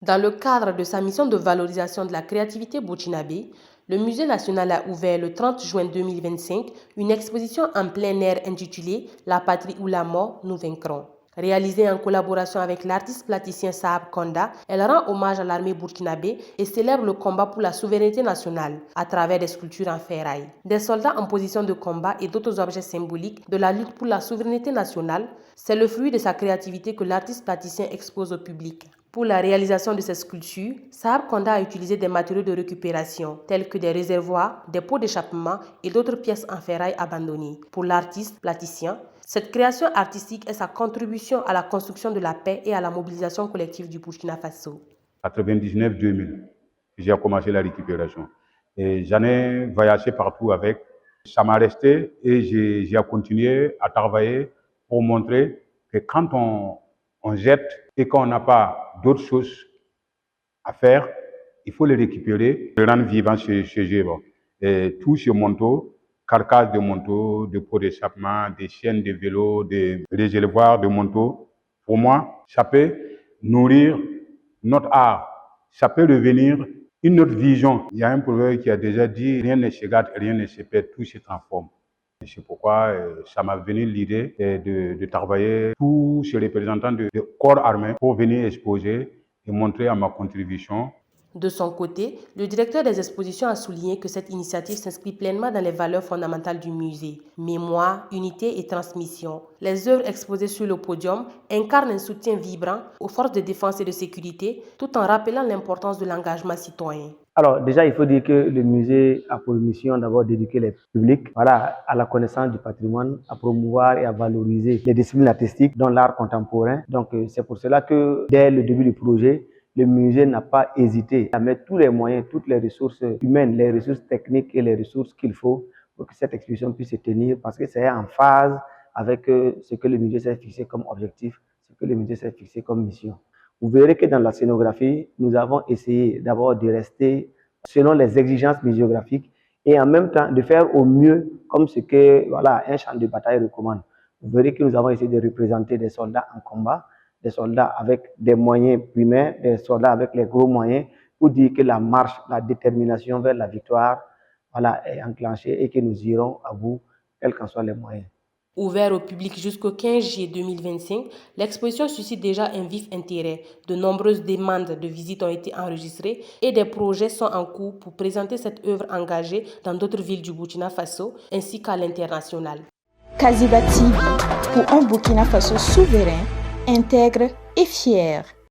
Dans le cadre de sa mission de valorisation de la créativité burkinabé, le Musée national a ouvert le 30 juin 2025 une exposition en plein air intitulée La patrie ou la mort, nous vaincrons. Réalisée en collaboration avec l'artiste plasticien Saab Konda, elle rend hommage à l'armée burkinabé et célèbre le combat pour la souveraineté nationale à travers des sculptures en ferraille. Des soldats en position de combat et d'autres objets symboliques de la lutte pour la souveraineté nationale, c'est le fruit de sa créativité que l'artiste plasticien expose au public. Pour la réalisation de ces sculptures, Saab Konda a utilisé des matériaux de récupération tels que des réservoirs, des pots d'échappement et d'autres pièces en ferraille abandonnées. Pour l'artiste plasticien, cette création artistique est sa contribution à la construction de la paix et à la mobilisation collective du Burkina Faso. 99-2000, j'ai commencé la récupération. Et j'en ai voyagé partout avec. Ça m'a resté et j'ai continué à travailler pour montrer que quand on jette et qu'on n'a pas d'autres choses à faire, il faut les récupérer, les rendre vivants chez eux. Et tout ce manteau, carcasse de manteau, de pots d'échappement, des chaînes de vélo, des réservoirs de manteau, pour moi, ça peut nourrir notre art. Ça peut devenir une autre vision. Il y a un proverbe qui a déjà dit « Rien ne se gâte, rien ne se perd, tout se transforme ». C'est pourquoi ça m'a venu l'idée de travailler tous ces représentants de corps armés pour venir exposer et montrer à ma contribution. De son côté, le directeur des expositions a souligné que cette initiative s'inscrit pleinement dans les valeurs fondamentales du musée, mémoire, unité et transmission. Les œuvres exposées sur le podium incarnent un soutien vibrant aux forces de défense et de sécurité, tout en rappelant l'importance de l'engagement citoyen. Alors déjà, il faut dire que le musée a pour mission d'abord d'éduquer les publics à la connaissance du patrimoine, à promouvoir et à valoriser les disciplines artistiques, dont l'art contemporain. Donc c'est pour cela que dès le début du projet, le musée n'a pas hésité à mettre tous les moyens, toutes les ressources humaines, les ressources techniques et les ressources qu'il faut pour que cette exposition puisse se tenir, parce que c'est en phase avec ce que le musée s'est fixé comme objectif, ce que le musée s'est fixé comme mission. Vous verrez que dans la scénographie, nous avons essayé d'abord de rester selon les exigences muséographiques et en même temps de faire au mieux comme ce que un champ de bataille recommande. Vous verrez que nous avons essayé de représenter des soldats en combat, des soldats avec des moyens primaires, des soldats avec les gros moyens, pour dire que la marche, la détermination vers la victoire est enclenchée et que nous irons à bout, quels qu'en soient les moyens. Ouvert au public jusqu'au 15 juillet 2025, l'exposition suscite déjà un vif intérêt. De nombreuses demandes de visite ont été enregistrées et des projets sont en cours pour présenter cette œuvre engagée dans d'autres villes du Burkina Faso ainsi qu'à l'international. Kaziba TV, pour un Burkina Faso souverain, intègre et fier.